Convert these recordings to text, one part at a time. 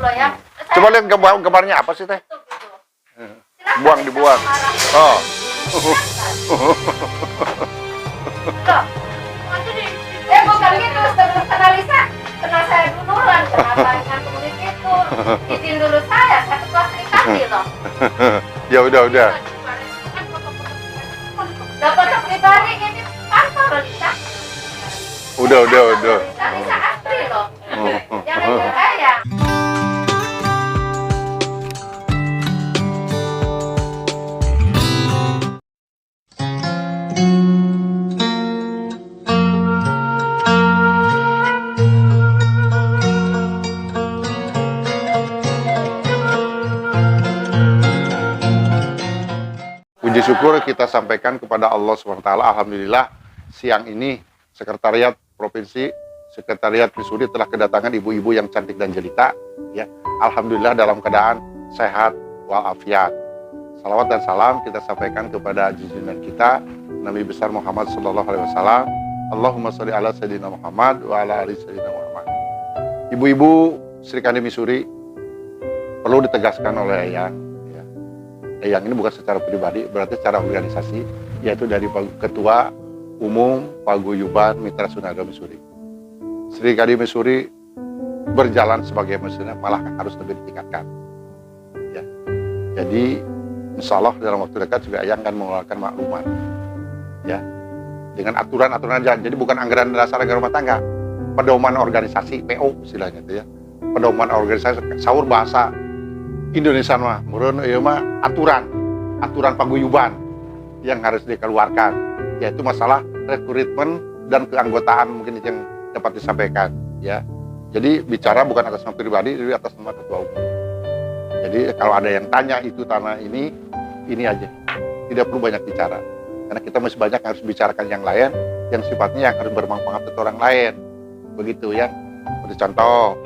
loh ya. Coba lihat gambarnya apa sih teh? Silakan Dibuang. Loh, Oh. bukan gitu, sebelum kenal Lisa, kenal saya duluan, kenapa dengan tulis itu, izin dulu saya ketua Sri Kandi loh. Ya udah. Dapat pribadi ini kantor Lisa. Udah. Lisa asli loh. Jangan saya. Puji syukur kita sampaikan kepada Allah SWT. Alhamdulillah siang ini Sekretariat Provinsi, Sekretariat Missouri telah kedatangan ibu-ibu yang cantik dan jelita. Ya, Alhamdulillah dalam keadaan sehat walafiat. Salawat dan salam kita sampaikan kepada junjungan kita Nabi besar Muhammad SAW. Allahumma sholli ala Sayyidina Muhammad wa ala ali Sayyidina Muhammad. Ibu-ibu Sri Kandi Missouri perlu ditegaskan oleh Eyang. Eyang ini bukan secara pribadi, berarti secara organisasi, yaitu dari Ketua Umum Paguyuban Mitra Sunaga Missouri. Sri Kandi Missouri berjalan sebagai mesinnya, malah harus lebih ditingkatkan. Ya. Jadi, insya Allah dalam waktu dekat juga Eyang akan mengeluarkan maklumat. Ya. Dengan aturan-aturan aja, jadi bukan anggaran dasar anggaran rumah tangga, pedoman organisasi, PO istilahnya itu ya. Pedoman organisasi, sahur bahasa Indonesia mah, meureun ieu mah aturan paguyuban yang harus dikeluarkan, yaitu masalah rekrutmen dan keanggotaan mungkin yang dapat disampaikan, ya. Jadi bicara bukan atas nama pribadi, tapi atas nama ketua umum. Jadi kalau ada yang tanya itu tanah ini aja, tidak perlu banyak bicara, karena kita masih banyak yang harus bicarakan yang lain, yang sifatnya yang harus bermanfaat untuk orang lain, begitu ya. Seperti contoh,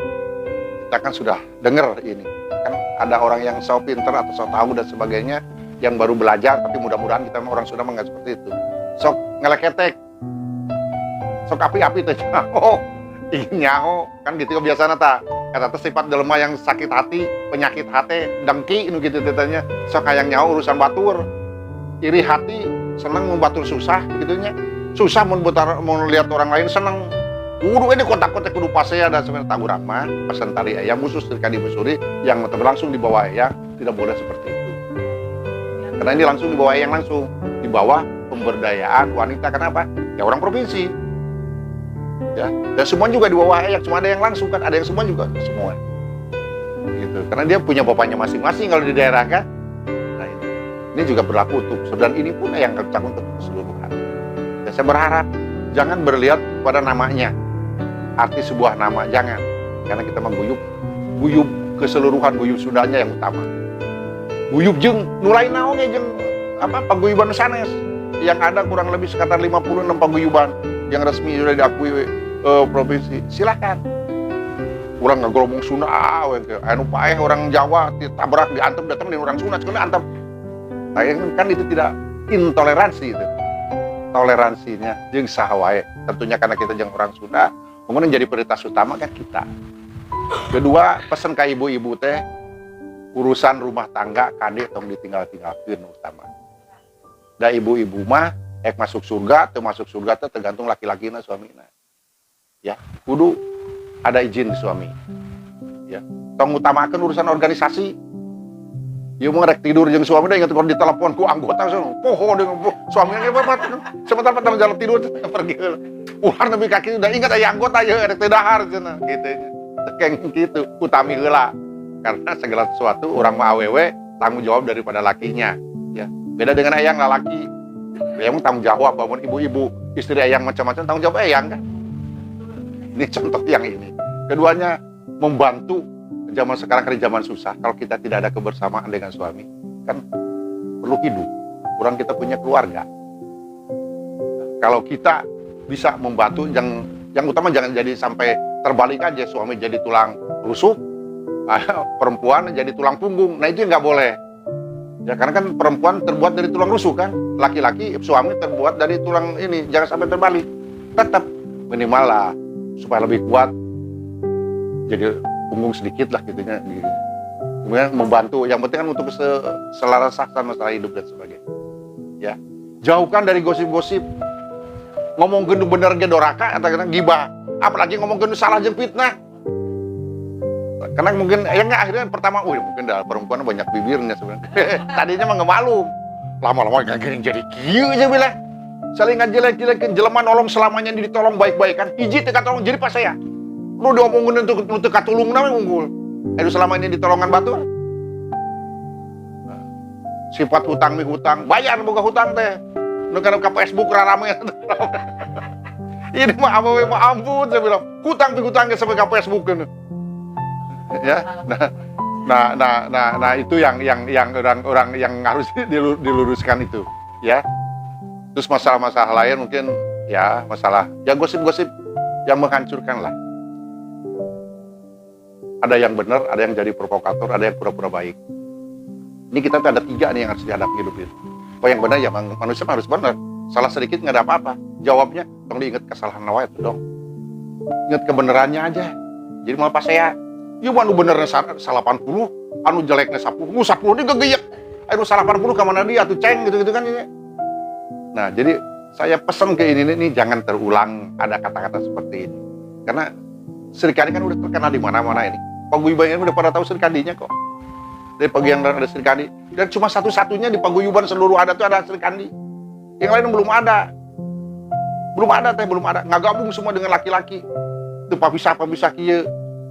kita kan sudah dengar ini. Kan ada orang yang so pinter atau so tahu dan sebagainya yang baru belajar, tapi mudah-mudahan kita orang sudah menganggap seperti itu. Sok ngeleketek, sok api-api teh nyaho, nyaho kan gitu biasanya ta. Kata teh sifat jelema yang sakit hati, penyakit hati, dengki nu gitu tetanya. Sok hayang nyaho urusan batur, iri hati, senang membatur susah gitunya. Susah mun lihat orang lain senang. Kudu ini kotak-kotak kudu pasea dan sebenarnya tangurang mah pesan tari Eyang khusus Sri Kandi Missouri yang berlangsung di bawah Eyang tidak boleh seperti itu. Karena ini langsung di bawah Eyang, langsung di bawah pemberdayaan wanita. Kenapa? Ya orang provinsi. Ya, dan semua juga di bawah Eyang, cuma ada yang langsung kan, ada yang semua juga semua. Gitu. Karena dia punya bapaknya masing-masing kalau di daerah kan. Nah, ini juga berlaku untuk dan ini pun Eyang kencang untuk keseluruhan. Dan saya berharap jangan berlihat pada namanya. Arti sebuah nama, jangan. Karena kita mengguyub keseluruhan, guyub Sundanya yang utama. Guyub jeung nulai naonnya jeung paguyuban sanes. Yang ada kurang lebih sekitar 56 paguyuban yang resmi sudah diakui provinsi. Silakan. Urang ngagolong Sunda anu paeh orang Jawa ditabrak diantem datang dari orang Sunda sekali antem. Nah, kan itu tidak intoleransi itu. Toleransinya jeung saha wae. Tentunya karena kita jeung orang Sunda, kemudian jadi prioritas utama kan kita. Kedua, pesan ke ibu-ibu teh, urusan rumah tangga kade tong ditinggal-tinggalkeun utama. Da ibu-ibu mah ek masuk surga, teu masuk surga teh tergantung laki-lakina suamina. Ya, kudu ada izin suami. Ya, tong utamakeun urusan organisasi. Ieu mah rek tidur jeung suami da ingat kalau ditelepon ku anggota poho dengan suaminya apa sebentar jalan tidur pergi heula. Ular nepi kaki udah ingat aya anggota ya rek teu dahar cenah kitu nya. Tekeng kitu utami heula. Karena segala sesuatu orang mah awewe tanggung jawab daripada lakinya, ya. Beda dengan Eyang lalaki. Eyang tanggung jawab, bangun ibu-ibu, istri Eyang macam-macam tanggung jawab Eyang kan. Ini contoh yang ini. Keduanya membantu. Zaman sekarang kan zaman susah. Kalau kita tidak ada kebersamaan dengan suami, kan perlu hidup. Kurang kita punya keluarga. Kalau kita bisa membantu, yang utama jangan jadi sampai terbalik aja, suami jadi tulang rusuk, perempuan jadi tulang punggung. Nah itu nggak boleh. Ya karena kan perempuan terbuat dari tulang rusuk kan, laki-laki suami terbuat dari tulang ini, jangan sampai terbalik. Tetap minimal lah supaya lebih kuat. Jadi punggung sedikit lah gitu ya. Kemudian membantu, yang penting kan untuk keselarasan masalah hidup dan sebagainya. Ya, jauhkan dari gosip-gosip. Ngomong gendut bener ge doraka atau kadang gibah. Apalagi ngomong gendut salah jeung fitnah. Karena mungkin ya enggak, akhirnya pertama, mungkin dah perempuan banyak bibirnya sebenarnya. Tadinya mah nggak malu. Lama-lama gini jadi kieu aja bilang. Saling ngajelek-jelekin jelema nolong selamanya ditolong baik-baikan. Hiji teu katolong jadi pas saya. Lu diomongin untuk teu katulung na unggul. Aduh selama ini ditolongan batur. Sifat hutang mi hutang, bayar boga hutang teh. Nu kana ka Facebook rarame. Ini mah awewe mah ampun saya bilang. Hutang pi hutang ge sampai ka Facebook kan. Ya. Nah itu yang orang yang harus diluruskan itu, ya. Terus masalah-masalah lain mungkin ya masalah ya gosip-gosip yang menghancurkan lah. Ada yang benar, ada yang jadi provokator, ada yang pura-pura baik. Ini kita ada 3 nih yang harus dihadapi hidup itu. Oh yang benar ya manusia harus benar. Salah sedikit nggak ada apa-apa. Jawabnya tolong diingat kesalahan nawa itu dong. Ingat kebenarannya aja. Jadi malah pas saya, ya anu benernya 80, anu jeleknya 10, 10 digegeyek. Anu 80 ke mana dia tuh ceng gitu-gitu kan ini. Nah, jadi saya pesan ke ini nih jangan terulang ada kata-kata seperti ini. Karena Serikandi kan udah terkenal di mana-mana ini. Paguyuban ini udah pada tahu Serikadinya kok. Dari pagi yang ada Serikandi. Dan cuma satu-satunya di paguyuban seluruh adat itu ada Serikandi. Yang lain belum ada. Belum ada. Nggak gabung semua dengan laki-laki. Itu papisah kieu.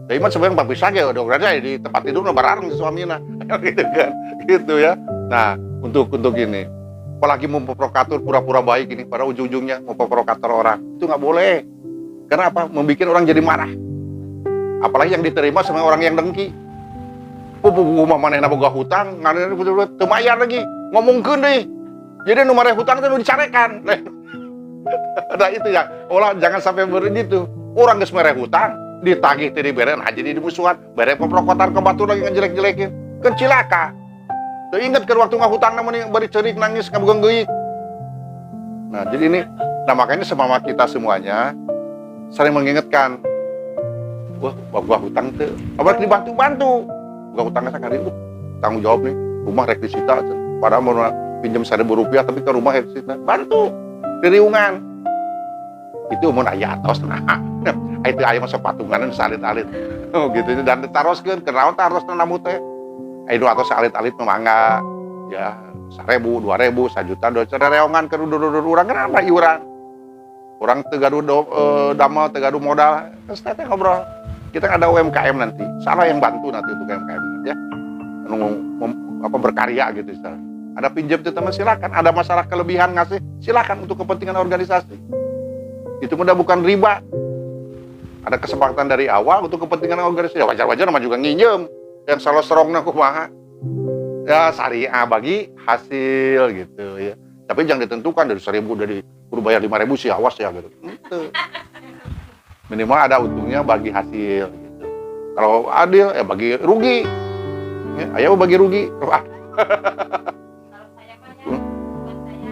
Tapi mah sebenarnya papisah ya udah berada di tempat tidur bareng suaminya. Gitu kan. Gitu ya. Nah, untuk ini. Apalagi mau provokator pura-pura baik ini, pada ujung-ujungnya mau provokator orang. Itu nggak boleh. Karena apa? Membikin orang jadi marah. Apalagi yang diterima sama orang yang dengki. Mah manehna boga hutang, nganana teu mayar lagi. Ngomongkeun deui. Jadi nu mareh hutang teh nu dicarekan. Nah itu ya. Ulah jangan sampai begitu. Orang geus mareh hutang, ditagih teh dibere, nah jadi dimusuhan. Bare provokator ke batur lagi ngejelek-jelekin. Kan cilaka. Teu inget ke waktu ngahutangna mun bari ceurik nangis ngabegang geuik. Nah, jadi ini makanya semama kita semuanya saling mengingatkan. Wah, gua hutang teh. Abang dibantu-bantu. Gua hutangnya sakali tanggung jawab nih. Rumah rek disita. Padahal mau pinjam Rp1.000 tapi ke rumah rek disita. Bantu. Diriungan. Itu mun aya atos nah. Itu aya masa patungan salit-alit. Oh gitu dan taroskeun kenaon tarosna namu teh. Ayo atos salit-alit mangga. Ya, 1.000, 2.000, 1 juta, 2 juta reongan ke urang kenapa iuran. Orang tegaduh damel, tegaduh modal, terus nanti ngobrol. Kita ada UMKM nanti, salah yang bantu nanti untuk UMKM ya, berkarya gitu istilah. Ada pinjam itu teman silakan, ada masalah kelebihan ngasih silakan untuk kepentingan organisasi. Itu mudah bukan riba. Ada kesepakatan dari awal untuk kepentingan organisasi. Ya wajar-wajar nama juga nginjem, yang salah serongnya kumaha. Ya syariah bagi hasil gitu ya. Tapi jangan ditentukan dari 1.000 dari kudu bayar 5.000 sih awas ya gitu. Gitu. Minimal ada untungnya bagi hasil gitu. Kalau adil ya bagi rugi. Ya, ayo bagi rugi. Wah. Kalau saya mah ya, buat saya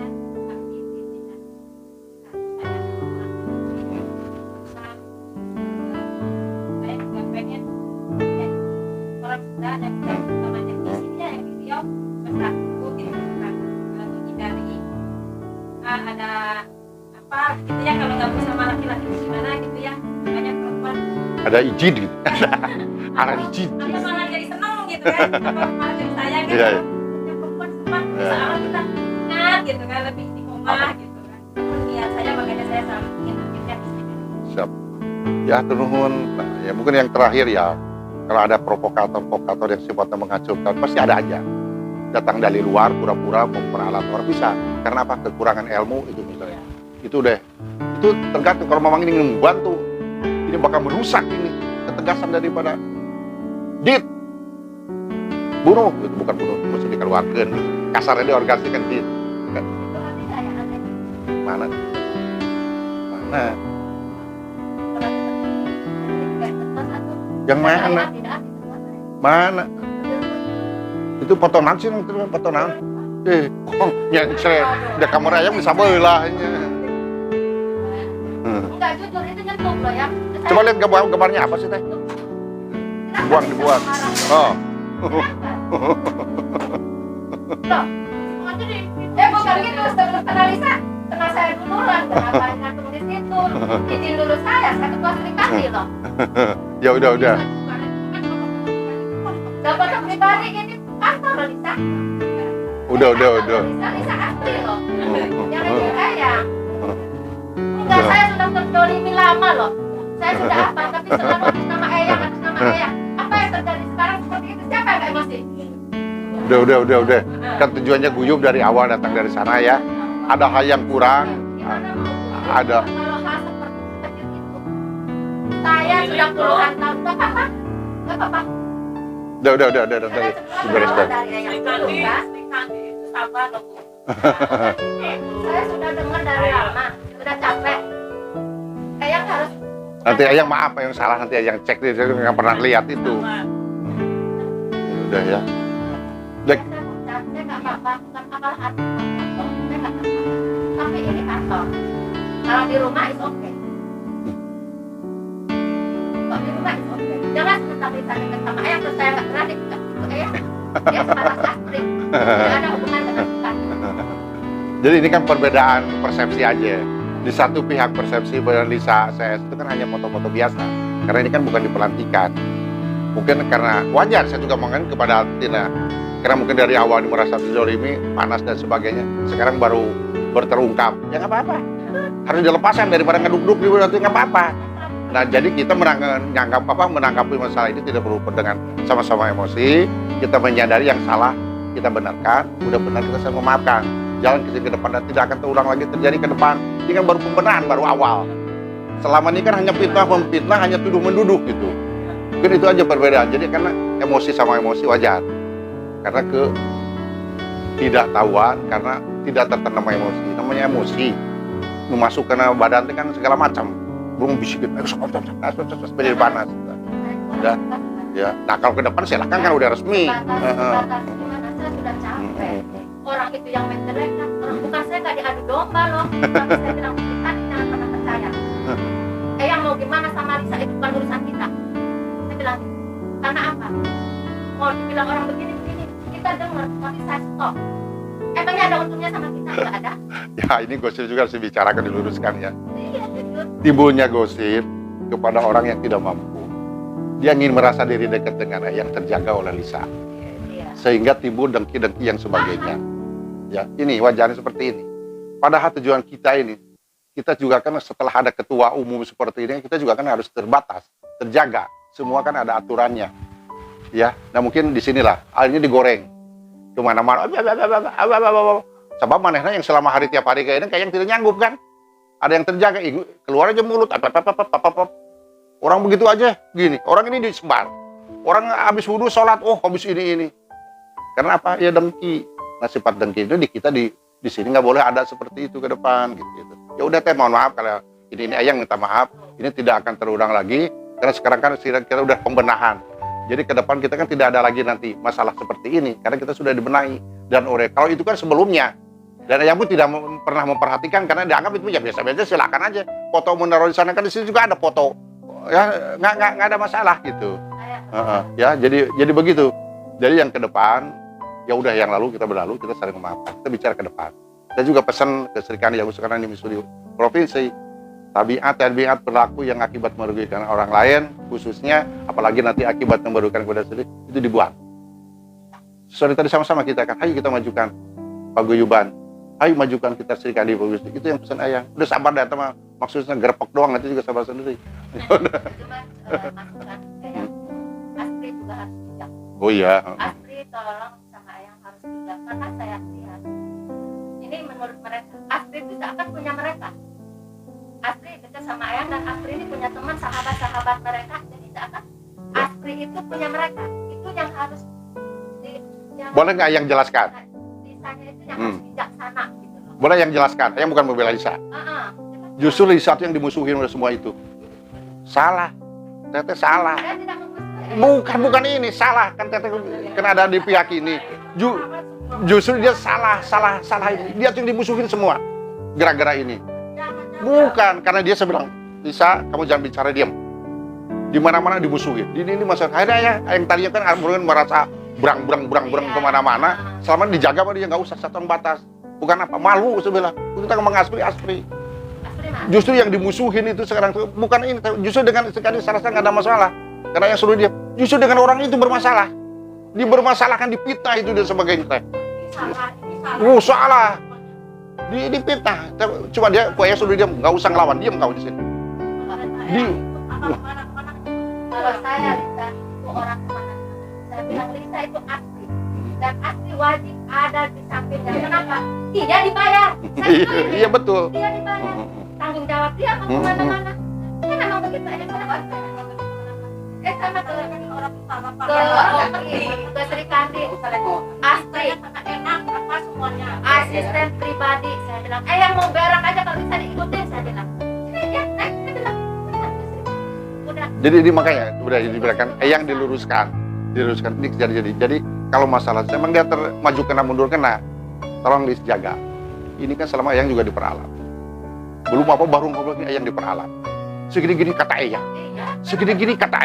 saya juga pengen orang sudah ada namanya visinya yang video bersatu gitu kan. Kalau dari ada apa gitu ya kalau gabung sama laki-laki gimana gitu ya banyak perempuan Ada izin gitu. Ada izin. atau malah jadi seneng gitu kan atau malah jadi sayang gitu Iya. yang perempuan sempat soalnya kita ingat gitu kan lebih istiqomah gitu kan niat saya makanya saya selalu ingin akhirnya Siap. Ya turun. Nah, ya mungkin yang terakhir ya kalau ada provokator yang sifatnya menghancurkan pasti ada aja. Datang dari luar pura-pura memperalat orang bisa. Karena apa? Kekurangan ilmu itu misalnya. Itu deh. Itu tergantung kalau memang ini membantu. Ini bakal merusak ini ketegasan daripada dit. Bunuh itu bukan bunuh, mesti dikeluarkan. Kasarnya diorganisasikan dit. Kan? itu nanti saya ada Mana? Yang mana? Mana? Itu potongan sih, potongan. Yang saya udah kamera yang bisa belahnya. Enggak jujur itu nyetuk loh ya. Coba lihat gambarnya apa sih teh? dibuang. Oh. Bukan gitu, sebelum kenal Lisa, kenal saya duluan, kenapa ngatung di situ, izin dulu saya ketua serikandi loh. Ya udah. Dapat pribadi ini apa loh Lisa? Udah. Lisa asli loh, yang ini saya. Enggak, saya sudah terdolimi lama loh. Saya sudah apa, tapi selalu atas nama Eyang. Apa yang terjadi sekarang seperti itu, siapa yang emosi? Udah. Kan tujuannya guyub dari awal datang dari sana ya. Ada hal yang kurang. Ada. Kalau hal seperti itu, saya sudah puluhan tahun, nggak apa-apa. Udah. Beres. Saya sudah dengar dari lama, sudah capek. Eyang harus. Nanti Eyang maaf yang salah, nanti Eyang cek dia nggak pernah lihat itu. Udah ya. Saya nggak apa-apa, bukan kapal hati. Saya nggak apa-apa. Tapi ini kantor. Kalau di rumah itu oke. Kalau di rumah itu oke. Jangan sebentar dekat sama Eyang terus saya nggak berani dekat itu Eyang. Dia sebatas astri. Tidak ada hubungan dengan kita. Jadi ini kan perbedaan persepsi aja. Di satu pihak persepsi bahwa Lisa CS itu kan hanya foto-foto biasa. Karena ini kan bukan di pelantikan. Mungkin karena wajar saya juga mengenai kepada Tina. Karena mungkin dari awal merasa terzolimi, panas dan sebagainya. Sekarang baru terungkap. Ya nggak apa-apa. Harus dilepaskan daripada ngeduk-duk di nanti nggak apa-apa. Nah jadi kita menanggapi masalah ini tidak perlu dengan sama-sama emosi. Kita menyadari yang salah, kita benarkan. Udah benar kita saya memaafkan. Jalan ke depan dan tidak akan terulang lagi terjadi ke depan. Ini kan baru pembenahan, baru awal. Selama ini kan hanya memfitnah, hanya tuduh-menduduh gitu. Mungkin itu aja perbedaan. Jadi karena emosi sama emosi wajar. Karena ketidaktahuan, karena tidak tertanam emosi. Namanya emosi. Memasukkan badan itu kan segala macam. Belum bisikin, jadi panas. Udah. Ya. Nah kalau ke depan silahkan kan udah resmi. Saya sudah capek. Orang itu yang menjelekkan, bukan saya nggak diadu domba loh. Tapi saya bilang kita jangan pernah percaya. Yang mau gimana sama Lisa itu bukan urusan kita. Saya bilang karena apa? Mau dibilang orang begini kita dengar, tapi saya stop. Emangnya ada untungnya sama kita? Nggak ada. Ya ini gosip juga harus dibicarakan, diluruskan ya. Iya jujur. Timbulnya gosip kepada orang yang tidak mampu. Dia ingin merasa diri dekat dengan yang terjaga oleh Lisa. Iya. Sehingga timbul dengki-dengki yang sebagainya. Ya, ini wajarnya seperti ini. Padahal tujuan kita ini, kita juga kan setelah ada ketua umum seperti ini, kita juga kan harus terbatas, terjaga. Semua kan ada aturannya. Ya, nah mungkin disinilah akhirnya digoreng kemana-mana. Sebab manehna yang selama hari tiap hari kayak ini kayak yang tidak nyanggup kan. Ada yang terjaga, keluar aja mulut. Orang begitu aja, gini. Orang ini disebar. Orang habis wudhu sholat, habis ini. Karena apa? Ya dengki. Nah sifat dengki itu kita di sini nggak boleh ada seperti itu ke depan gitu. Ya udah teh mohon maaf kalau ini Eyang minta maaf. Ini tidak akan terulang lagi karena sekarang kan kita udah pembenahan. Jadi ke depan kita kan tidak ada lagi nanti masalah seperti ini karena kita sudah dibenahi dan kalau itu kan sebelumnya dan Eyang pun tidak pernah memperhatikan karena dianggap itu ya biasa-biasa silakan aja foto menaruh di sana kan di sini juga ada foto ya nggak ada masalah gitu. Ya jadi begitu. Jadi yang ke depan ya udah yang lalu kita berlalu, kita saling memaafkan, kita bicara ke depan. Saya juga pesan ke Serikandi yang sekarang di Missouri Provinsi, tabiat berlaku yang akibat merugikan orang lain, khususnya apalagi nanti akibat merugikan kepada sendiri, itu dibuang. Sesuai tadi sama-sama kita kan, ayo kita majukan paguyuban, ayo majukan kita Serikandi Provinsi, itu yang pesan Eyang. Udah sabar deh teman, maksudnya gerepok doang, nanti juga sabar sendiri. Astri juga harus bijak. Oh iya. Astri tolong karena saya lihat ini menurut mereka Astri itu seakan punya mereka. Astri dekat sama Eyang dan Astri ini punya teman sahabat mereka, jadi seakan Astri itu punya mereka. Itu yang harus boleh nggak yang jelaskan? Lisanya itu yang harus bijaksana gitu loh. Boleh yang jelaskan, yang bukan membela Lisa. Justru Lisa itu yang dimusuhin oleh semua itu. Salah, Teteh salah. Saya tidak memusuhi. Bukan ini salah kan Teteh kena ada di pihak ini. Justru dia salah ini. Dia tuh yang dimusuhin semua gara-gara ini. Bukan karena dia bilang Lisa kamu jangan bicara diam. di mana-mana dimusuhin. Ini masalah. Akhirnya ya, yang tadinya kan mungkin merasa berang kemana-mana, selama dijaga sama dia nggak usah satu batas. Bukan apa, malu sebelah. Kita ngomong Asri. Justru yang dimusuhin itu sekarang tuh bukan ini, justru dengan sekali saya rasa nggak ada masalah. Karena yang suruh dia, justru dengan orang itu bermasalah. Dibermasalahkan, dipitnah itu dan sebagainya. Salah. Dipitnah. Cuma dia, pokoknya suruh dia nggak usah ngelawan, diam kau di sini. Kalau saya Lisa itu orang kemana, saya bilang Lisa itu asli dan asli wajib ada di sampingnya. Kenapa? Tidak dibayar. Iya betul. Tidak dibayar. Tanggung jawab dia mau kemana-mana. Kan memang begitu aja. Sama orang sama ke Sri Kandi asli enak apa semuanya asisten pribadi. Saya bilang yang mau berak aja kalau bisa diikutin. Saya bilang saya bilang udah. Jadi makanya udah diberikan yang diluruskan ini jadi kalau masalah memang dia maju kena mundur kena, tolong dijaga. Ini kan selama Eyang juga diperalat, belum apa baru ngobrol Eyang diperalat segini-gini kata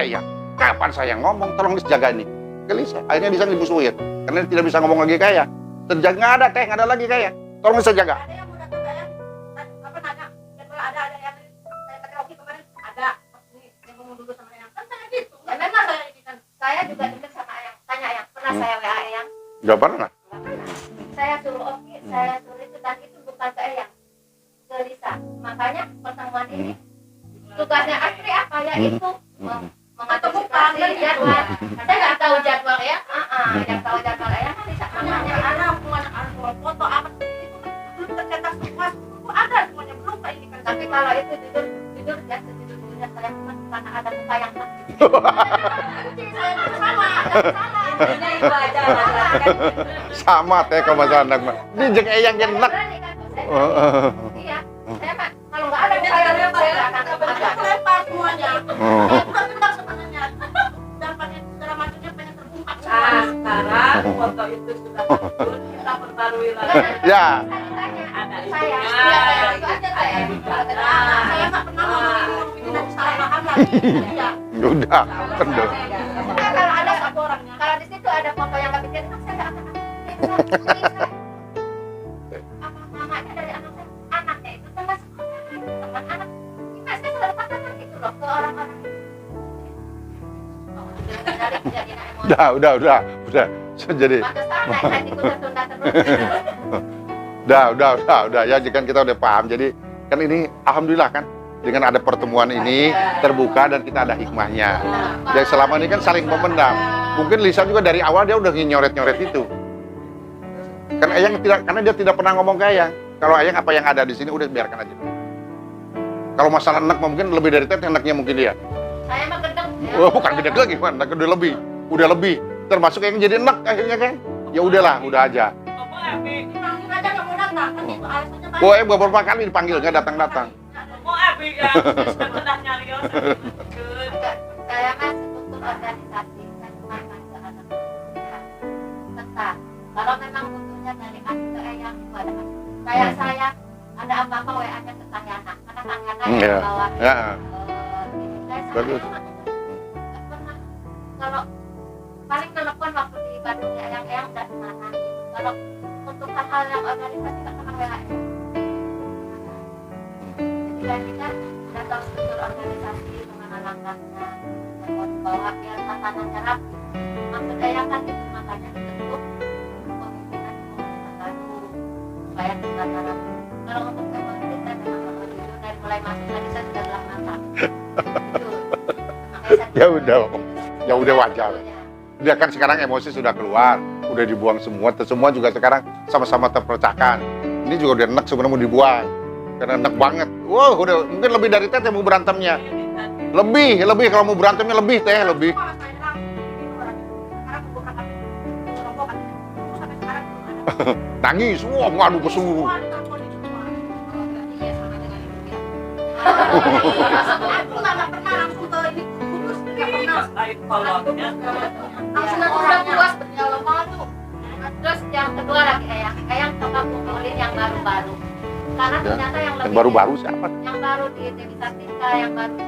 Eyang, kapan saya ngomong tolong dijaga ini Lisa, akhirnya bisa dimusuhin karena tidak bisa ngomong lagi kayak terjaga, nggak ada lagi kayak tolong bisa jaga. Ada yang udah tuh kayak apa nanya jadwal ada yang saya pakai Oki kemarin ada ini yang ngomong dulu sama Eyang kan saya gitu ya memang saya ini kan saya juga dekat sama Eyang tanya Eyang pernah saya WA Eyang Nggak pernah. saya suruh Oki saya suruh itu dan itu bukan ke Eyang ke Lisa, makanya pertemuan ini tugasnya Asri apa ya itu mengaturkan jadwal. Saya nggak tahu jadwal ya, yang tahu jadwal ya kan bisa namanya anak foto apa itu belum tercetak semua ada semuanya belum kayak ini kan. Tapi kalau itu jujur ya sejujurnya saya cuma karena ada muka yang sama teh kalau bahasa anak mah di jeng Eyang enak. Iya, saya mah kalau nggak ada muka yang saya akan lempar semuanya. Sekarang foto itu sudah muncul, kita perbarui lagi. Ya. Saya nggak pernah ngomongin nanti salah paham lagi. Udah, kendor. Kalau ada satu orang, kalau di situ ada foto yang nggak bikin, saya nggak akan. Apa namanya dari anak saya? Anaknya itu teman sekolah, teman anak. Kita saya selalu katakan itu loh ke orang-orang. Udah. Jadi udah ya kan kita udah paham. Jadi kan ini alhamdulillah kan dengan ada pertemuan ini terbuka dan kita ada hikmahnya. Jadi selama ini kan saling memendam. Mungkin Lisa juga dari awal dia udah nyoret-nyoret itu. Kan Eyang tidak, karena dia tidak pernah ngomong ke Eyang. Kalau Eyang apa yang ada di sini udah biarkan aja. Kalau masalah enak mungkin lebih dari teh enaknya mungkin dia. Saya mah gendeng. Oh, bukan gede lagi, kan? Udah lebih. Termasuk yang jadi enak akhirnya kan. Ya udahlah, udah aja. Dipanggil aja kamu datang, kan itu alasannya banyak. Oh, beberapa kali dipanggil nggak datang-datang. Mau abi ya, sudah nyarios. Saya mah struktur organisasi, saya cuma ke anak tetap. Kalau memang butuhnya dari anak ke Eyang itu ada kayak saya ada apa-apa WA-nya ke Kang Yana, karena Kang Yana yang bawa. Ya. Bagus. Pernah kalau paling telepon waktu di Bandung ya yang udah kemana. Kalau untuk hal-hal yang organisasi nggak pernah WA. Jadi kan kita udah tahu struktur organisasi, kemana langkahnya, bawa biar tatanannya rapi. Maksudnya yang kan itu makanya dibentuk pemimpinan baru supaya kita rapi. Kalau untuk evaluasi saya memang kalau jujur dari mulai masuk tadi saya sudah gelap mata. Ya udah wajar. Dia kan sekarang emosi sudah keluar, udah dibuang semua juga sekarang sama-sama terpecahkan. Ini juga udah enak sebenarnya mau dibuang, karena enak banget. Wow, udah mungkin lebih dari teh mau berantemnya. Lebih kalau mau berantemnya lebih. Nangis, wah ngadu ke seluruh. Aku nggak pernah langsung ke ini kudus, nggak pernah. Langsung udah puas berjalan malu. Terus yang kedua lagi Eyang coba kumpulin yang baru-baru. Karena ternyata yang lebih baru-baru siapa? Yang baru di Dewi Sartika, yang baru di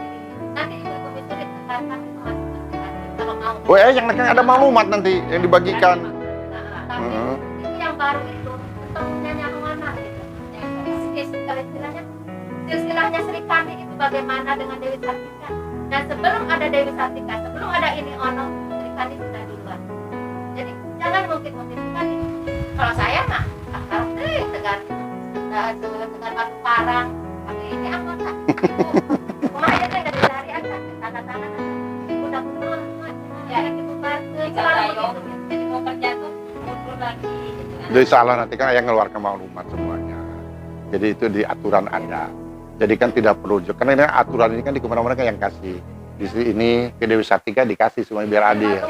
nanti ibu-ibu sulit datang itu masuk ke Srikandi kalau mau. Oh ya, yang ada maklumat nanti yang dibagikan. Tapi itu yang baru itu ketemunya yang mana gitu. Silsilahnya Srikandi itu bagaimana dengan Dewi Sartika. Dan sebelum ada Dewi Sartika, sebelum ada ini Ono, Srikandi sudah duluan. Jadi jangan mungkin Srikandi. Kalau saya mah akar tegar batu parang. Tapi ini anggota. Kemarin saya nggak dicari aja tanda-tanda. Udah mundur, ya itu selalu begitu. Jadi mau kerja tuh mundur lagi. Gitu kan. Jadi salah nanti kan yang ngeluarkan maklumat semuanya. Jadi itu di aturan ada. Jadi kan tidak perlu, karena ini aturan ini kan di kemana-mana kan yang kasih. Di sini ke Dewi Sartika dikasih semuanya biar adil.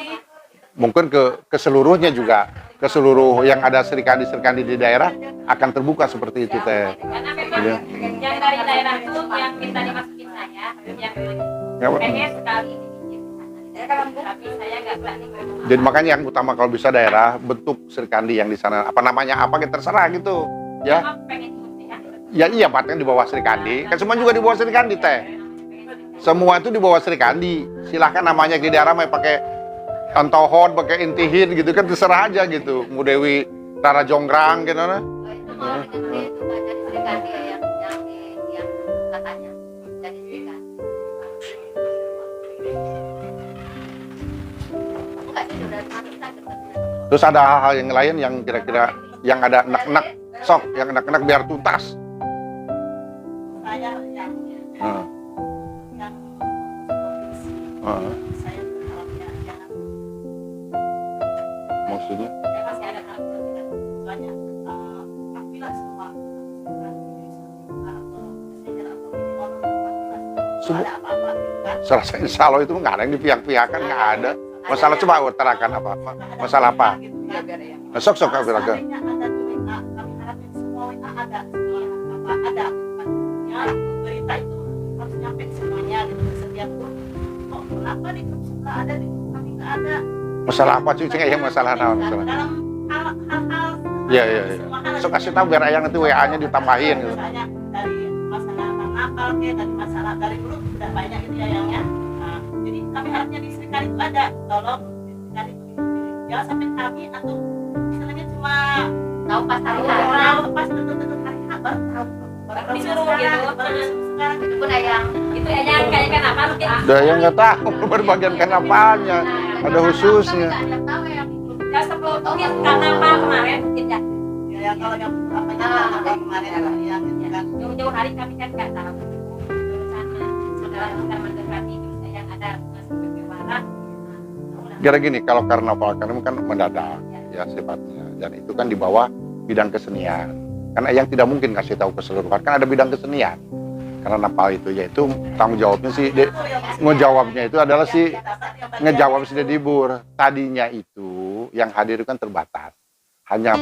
Mungkin ke seluruhnya juga, ke seluruh yang ada Srikandi di daerah akan terbuka seperti itu teh. Karena memang yang dari daerah itu yang minta dimasukin saya, yang pengen sekali tapi saya nggak berani. Jadi makanya yang utama kalau bisa daerah bentuk Srikandi yang di sana, apa namanya apa kita terserah gitu, ya. Ya iya, patnya di bawah Srikandi, kan semua juga di bawah Srikandi teh. Semua itu di bawah Srikandi. Silahkan namanya di daerah mau pakai Antohon, pakai Intihin gitu kan terserah aja gitu. Mau Dewi Rara Jonggrang gitu nah. Itu mau itu jadi Srikandi yang katanya jadi Srikandi. Enggak sih sudah masuk saja. Terus ada hal-hal yang lain yang kira-kira yang ada enak-enak sok, yang enak-enak biar tuntas. Saya yang saya berharapnya jangan Maksudnya? Ya masih ada banyak kafilah semua atau messenger atau ini orang kafilah ada apa-apa gitu kan. Serasa insya Allah itu nggak ada yang dipihak-pihakan, nggak ada. Masalah coba utarakan apa? Masalah apa? Sok Kalau kira-kira. seandainya ada di WA, kami harapin semua WA ada semua apa ada ya berita itu harus nyampe semuanya gitu ke setiap grup. Kok kenapa di grup sebelah ada di grup kami nggak ada? Masalah apa sih? Yang masalah naon? Dalam hal-hal Iya. So kasih tahu biar ayang nanti WA-nya ditambahin gitu. Misalnya dari masalah nakal kayak dari masalah dari grup udah banyak gitu ya yang ya. Nah, jadi kami harapnya di Srikandi itu ada. Tolong di Srikandi itu jangan sampai kami atau misalnya cuma tahu pas hari tahu pas tentu hari H baru tahu. Baru disuruh gitu. Sekarang Itu pun yang itu yang kayak kenapa mungkin Udah yang nggak tahu berbagian kenapanya, ada khususnya. ya sebelum mungkin karena apa kemarin mungkin ya ya kalau yang apanya kemarin yang gitu kan. jauh-jauh hari kami kan nggak tahu sana saudara kita mendekati terus yang ada masuk ke barat. Kira gini, kalau karnaval kan mendadak ya sifatnya, dan itu kan di bawah bidang kesenian. Karena yang tidak mungkin kasih tahu keseluruhan, kan ada bidang kesenian. Karena napal itu yaitu tanggung jawabnya sih, ngejawabnya itu adalah si ngejawab si Dedibur. Tadinya itu yang hadir kan terbatas, hanya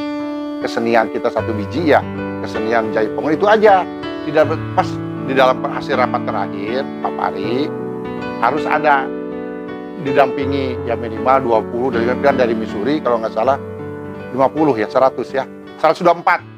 kesenian kita satu biji ya, kesenian Jaipongan itu aja. Tidak pas di dalam hasil rapat terakhir Pak Pari harus ada didampingi ya minimal 20 dari Missouri kalau nggak salah 50 ya 100 ya 100 sudah 4